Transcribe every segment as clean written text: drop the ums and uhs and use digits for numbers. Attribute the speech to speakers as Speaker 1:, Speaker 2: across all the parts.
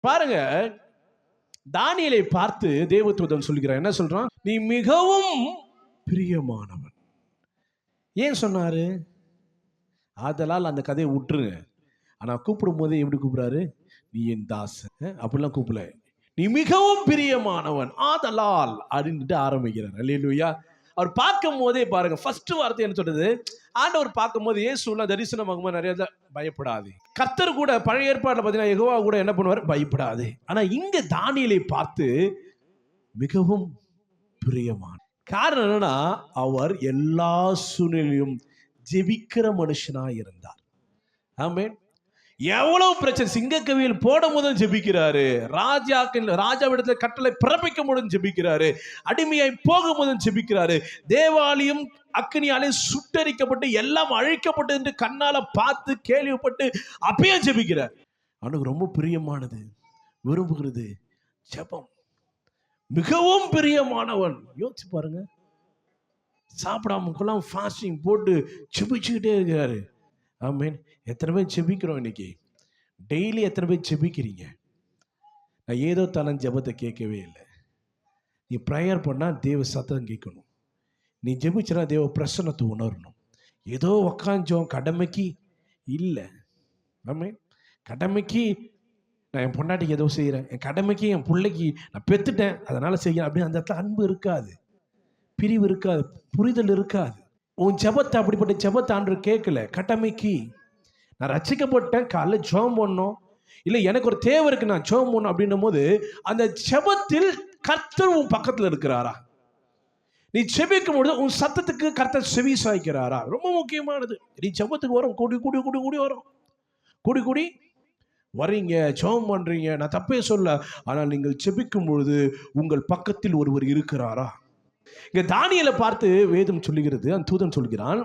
Speaker 1: பாருங்க, தானியேலை பார்த்து தேவதூதன் சொல்கிறான், என்ன சொல்றான்? நீ மிகவும் பிரியமானவன். ஏன் சொன்னாரு? ஆதலால் அந்த கதையை விட்டுருங்க. ஆனா கூப்பிடும் போதே எப்படி கூப்பிடுறாரு? நீ என் தாசன் அப்படிலாம் கூப்பிடல. நீ மிகவும் பிரியமானவன் ஆதலால் அப்படின்ட்டு ஆரம்பிக்கிறார். அல்லேலூயா. அவர் பார்க்கும் போதே பாருங்க, ஃபர்ஸ்ட் வார்த்தை என்ன சொல்றது? ஆண்டவர் பார்க்கும் போது இயேசுலாம் தரிசனமாகும்போது நிறைய பயப்படாது. கர்த்தர் கூட பழைய ஏற்பாட்டில் பார்த்தீங்கன்னா யெகோவா கூட என்ன பண்ணுவார்? பயப்படாது. ஆனா இங்க தானியேலை பார்த்து மிகவும் பிரியமான. காரணம் என்னன்னா, அவர் எல்லா சூழ்நிலையும் ஜெபிக்கிற மனுஷனா இருந்தார். ஆமென். எவ்வளவு பிரச்சனை, சிங்கக்கவியில் போடும் போதும் ஜெபிக்கிறாரு, ராஜாவிடத்துல கட்டளை பிறப்பிக்கும் போதும் ஜெபிக்கிறாரு, அடிமையாய் போகும் போதும் ஜெபிக்கிறாரு, தேவாலயம் அக்னியாலே சுட்டரிக்கப்பட்டு எல்லாம் அழிக்கப்பட்டு என்று கண்ணால பார்த்து கேள்விப்பட்டு அப்பயும் ஜெபிக்கிறார். அவனுக்கு ரொம்ப பிரியமானது, விரும்புகிறது ஜெபம். மிகவும் பிரியமானவன். யோசிச்சு பாருங்க, சாப்பிடாம ஃபாஸ்டிங் போட்டு ஜெபிச்சுக்கிட்டே இருக்கிறாரு. ஆமென். எத்தனை பேர் ஜெபிக்கிறோம் இன்னைக்கு? டெய்லி எத்தனை பேர் ஜெபிக்கிறீங்க? நான் ஏதோ தனன் ஜெபத்தை கேட்கவே இல்லை. நீ ப்ரேயர் பண்ணால் தேவ சத்தம் கேட்கணும். நீ ஜெபிச்சனா தேவ பிரசன்னத்தை உணரணும். ஏதோ உக்காஞ்சோம் கடமைக்கு இல்லை. ஆமென். கடமைக்கு நான் என் பொண்டாட்டிக்கு ஏதோ செய்கிறேன், என் கடமைக்கு என் பிள்ளைக்கு நான் பெற்றுட்டேன் அதனால செய்கிறேன் அப்படின்னு அந்த இடத்துல அன்பு இருக்காது, பிரிவு இருக்காது, புரிதல் இருக்காது. உன் ஜெபத்தை அப்படிப்பட்ட ஜெபத்தை ஆண்டவர் கேட்கல. கடமைக்கு நான் ரட்சிக்கப்பட்டேன், காலைல ஜெபம் பண்ணணும், இல்லை எனக்கு ஒரு தேவை இருக்கு நான் ஜெபம் பண்ணணும் அப்படின்னும் போது அந்த ஜெபத்தில் கர்த்தர் உன் பக்கத்தில் இருக்கிறாரா? நீ ஜெபிக்கும் பொழுது உன் சத்தத்துக்கு கர்த்தர் செவி சாய்க்கிறாரா? ரொம்ப முக்கியமானது. நீ ஜெபத்துக்கு வரும், கூடி கூடி கூடி கூடி வரும், கூடி கூடி வரீங்க, ஜெபம் பண்றீங்க, நான் தப்பே சொல்ல. ஆனால் நீங்கள் ஜெபிக்கும் பொழுது உங்கள் பக்கத்தில் ஒருவர் இருக்கிறாரா? இங்க தானியேலை பார்த்து வேதம் சொல்லுகிறது, அந்த தூதன் சொல்கிறான்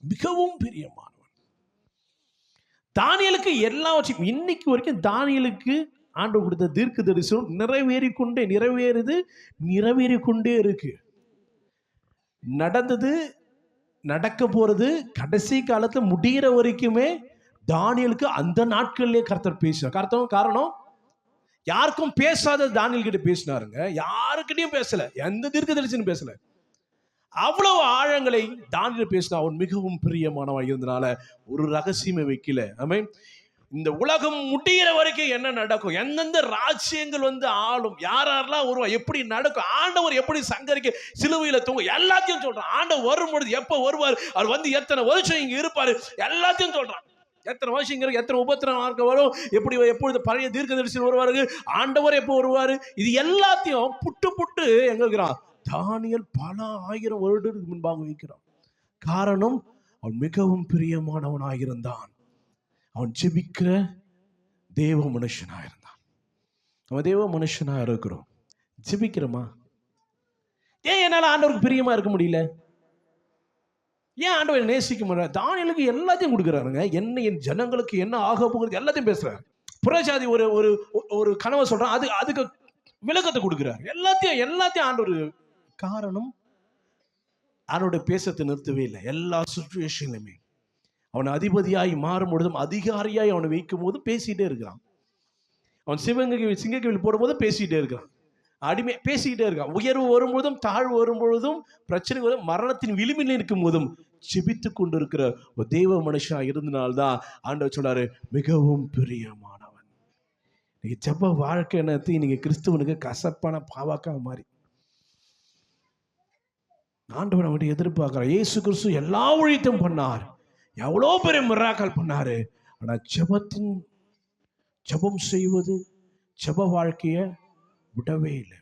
Speaker 1: மிகவும் பிரியமானவன். தானியேலுக்கு எல்லாவற்றையும் இன்னைக்கு வரைக்கும் தானியேலுக்கு ஆண்டவர் கொடுத்த தீர்க்க தரிசனம் நிறைவேறிக்கொண்டே இருக்கு. நடந்தது, நடக்க போறது, கடைசி காலத்துல முடிகிற வரைக்குமே தானியேலுக்கு அந்த நாட்களிலே கர்த்தர் பேசினார். காரணம் யாருக்கும் பேசாத தானியேல் கிட்ட பேசினாருங்க. யாருக்கிட்டையும் பேசல, எந்த தீர்க்க தரிசனம் பேசல. அவ்வளவு ஆழங்களை தானியேல் பேசினா. அவன் மிகவும் பிரியமானவன் இருந்தனால ஒரு ரகசியமே வைக்கல. ஆமென். இந்த உலகம் முடிகிற வரைக்கும் என்ன நடக்கும், எந்தெந்த ராஜ்யங்கள் வந்து ஆளும், யாரெல்லாம் வருவா, எப்படி நடக்கும், ஆண்டவர் எப்படி சங்கரிக்க சிலுவையில தூங்க, எல்லாத்தையும் சொல்றான். ஆண்டவர் வரும்பொழுது எப்ப வருவார், அவர் வந்து எத்தனை வருஷம் இங்க இருப்பாரு, எல்லாத்தையும் சொல்றான். எத்தனை வருஷம் இங்க இருக்கு, எத்தனை உபத்திரம் வரும், எப்பொழுது பழைய தீர்க்க தரிசனம் வருவாரு, ஆண்டவர் எப்போ வருவாரு, இது எல்லாத்தையும் புட்டு எங்க இருக்கிறான்? தானியேல் பல ஆயிரம் வருடத்துக்கு முன்பாக வைக்கிறான். காரணம், அவன் மிகவும் பிரியமானவனாயிருந்தான். அவன் ஜெபிக்கிற தேவ மனுஷனா இருந்தான். அவன் தேவ மனுஷனா இருக்கிறோம். ஜெபிக்கிறோமா? ஏன் என்னால ஆண்டவருக்கு பிரியமா இருக்க முடியல? ஏன் ஆண்டவர் நேசிக்க முடியல? தானியேலுக்கு எல்லாத்தையும் கொடுக்குறாருங்க. என்ன என் ஜனங்களுக்கு என்ன ஆக போகிறது எல்லாத்தையும் பேசுறாரு. புறஜாதி ஒரு கனவை சொல்றான், அதுக்கு விளக்கத்தை கொடுக்குறாரு. எல்லாத்தையும் ஆண்டவர். காரணம், அவனோட பேசத்தை நிறுத்தவே இல்லை. எல்லா சுச்சுவேஷன்லையுமே அவன் அதிபதியாய் மாறும் பொழுதும், அதிகாரியாய் அவனை வைக்கும் போது பேசிட்டே இருக்கிறான். அவன் சிங்கக்கவியில் போடும்போது பேசிட்டே இருக்கிறான். அடிமை பேசிக்கிட்டே இருக்கான். உயர்வு வரும்பொழுதும் தாழ்வு வரும்பொழுதும் பிரச்சனை வரும், மரணத்தின் விளிம்பில் இருக்கும் போதும் ஜெபித்து கொண்டு இருக்கிற ஒரு தெய்வ மனுஷனா இருந்தனால்தான் ஆண்டவர் சொல்றாரு மிகவும் பிரியமானவன். நீங்க ஜெப வாழ்க்கை என்னத்தை நீங்க கிறிஸ்துவனுக்கு கசப்பான பாவாக்கா மாறி ஆண்டவர் அவனுடைய எதிர்பார்க்கிறார். இயேசு கிறிஸ்து எல்லா ஊழியத்தையும் பண்ணார், எவ்வளோ பெரிய மிராக்கள் பண்ணாரு. ஆனா ஜெபம் செய்வது, ஜெப வாழ்க்கைய விடவே இல்லை.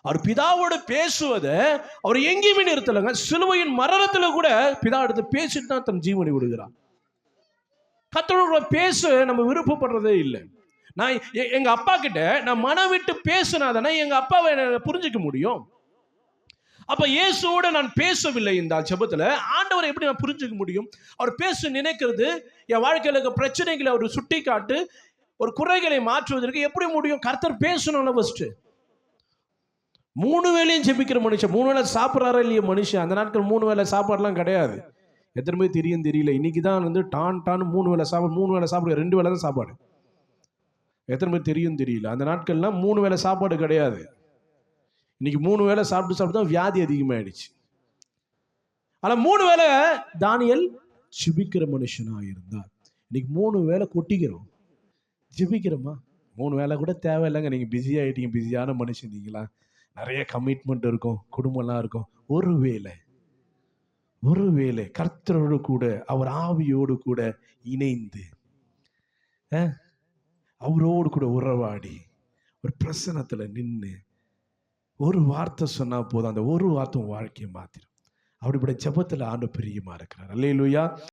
Speaker 1: அவர் பிதாவோடு பேசுவதை அவர் எங்கேயுமே நிறுத்தலைங்க. சிலுவையின் மரணத்துல கூட பிதா எடுத்து பேசிட்டு தான் தன் ஜீவனை விடுகிறார். கர்த்தரோட பேச நம்ம விருப்பப்படுறதே இல்லை. நான் எங்க அப்பா கிட்ட நான் மனம் விட்டு பேசினாதானே எங்க அப்பாவை புரிஞ்சுக்க முடியும். அப்ப இயேசுவோட நான் பேசவில்லை இந்த ஜெபத்துல, ஆண்டவரை எப்படி நான் புரிஞ்சுக்க முடியும்? அவர் பேச நினைக்கிறது, என் வாழ்க்கையில இருக்க பிரச்சனைகளை அவர் சுட்டி காட்டு, ஒரு குறைகளை மாற்றுவதற்கு எப்படி முடியும்? கர்த்தர் பேசணும்ல. ஃபர்ஸ்ட் 3 வேளையும் ஜெபிக்கிற மனுஷன், 3 வேளை சாப்பிட்றாரா இல்லையா மனுஷன்? அந்த நாட்கள் 3 வேளை சாப்பாடுலாம் கிடையாது. எத்தனை பேர் தெரியல. இன்னைக்கு தான் வந்து டான் 3 வேளை சாப்பாடு, 3 வேளை சாப்பிடு, 2 வேளை தான் சாப்பாடு. எத்தனை பேர் தெரியும் தெரியல. அந்த நாட்கள்லாம் 3 வேளை சாப்பாடு கிடையாது. இன்னைக்கு 3 வேளை சாப்பிட்டு தான் வியாதி அதிகமாயிடுச்சு. ஆனா 3 வேளை தானியேல் ஜெபிக்கிற மனுஷனா இருந்தார். இன்னைக்கு 3 வேளை கொட்டிக்கிறோம், ஜெபிக்கிறோமா? 3 வேளை கூட தேவையில்லைங்க. நீங்க பிஸி ஆயிட்டீங்க, பிஸியான மனுஷன் நீங்களா, நிறைய கமிட்மெண்ட் இருக்கும், குடும்பம்லாம் இருக்கும். ஒருவேளை கர்த்தரோடு கூட, அவர் ஆவியோடு கூட இணைந்து அவரோடு கூட உறவாடி ஒரு பிரசன்னத்துல நின்று ஒரு வார்த்தை சொன்னா போதும், அந்த ஒரு வார்த்தை வாழ்க்கையை மாத்திரும். அப்படிப்பட்ட ஜெபத்துல ஆண்டவர் பிரியமா இருக்கிறார். அல்லேலூயா.